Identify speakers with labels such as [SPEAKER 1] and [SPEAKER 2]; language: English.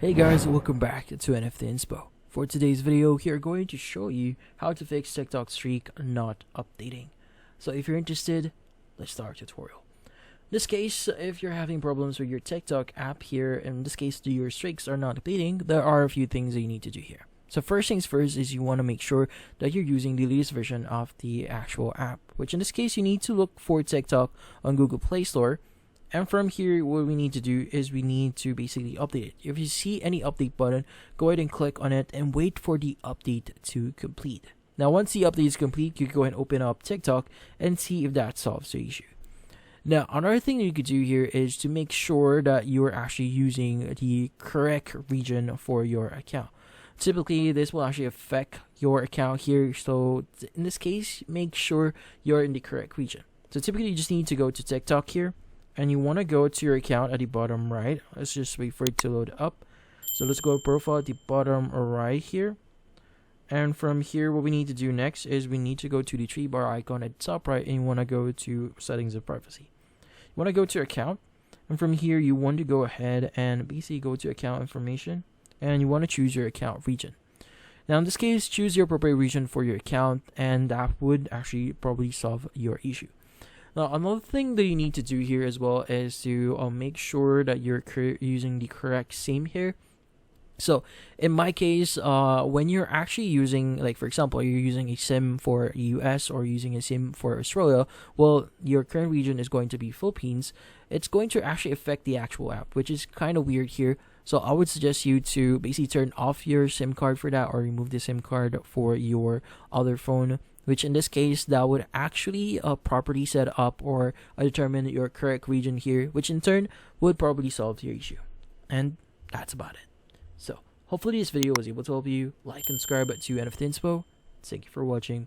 [SPEAKER 1] Hey guys, welcome back to NFT Inspo. For today's video, we are going to show you how to fix TikTok streak not updating. So if you're interested, let's start our tutorial. In this case, if you're having problems with your TikTok app here, in this case your streaks are not updating, there are a few things that you need to do here. So first things first is you want to make sure that you're using the latest version of the actual app, which in this case you need to look for TikTok on Google Play Store. And from here, what we need to do is we need to basically update it. If you see any update button, go ahead and click on it and wait for the update to complete. Now, once the update is complete, you can go ahead and open up TikTok and see if that solves the issue. Now, another thing that you could do here is to make sure that you're actually using the correct region for your account. Typically, this will actually affect your account here. So in this case, make sure you're in the correct region. So typically, you just need to go to TikTok here. And you want to go to your account at the bottom right. Let's just wait for it to load up. So let's go to profile at the bottom right here. And from here, what we need to do next is we need to go to the three bar icon at the top right, and you want to go to settings of privacy. You want to go to your account, and from here you want to go ahead and basically go to account information, and you want to choose your account region. Now in this case, choose your appropriate region for your account, and that would actually probably solve your issue. Now, another thing that you need to do here as well is to make sure that you're using the correct SIM here. So, in my case, when you're actually using, like for example, you're using a SIM for US or using a SIM for Australia, well, your current region is going to be Philippines. It's going to actually affect the actual app, which is kind of weird here. So, I would suggest you to basically turn off your SIM card for that or remove the SIM card for your other phone, which in this case that would actually properly set up or determine your correct region here, which in turn would probably solve your issue. And that's about it. So hopefully this video was able to help you. Like and subscribe to NFT Inspo. Thank you for watching.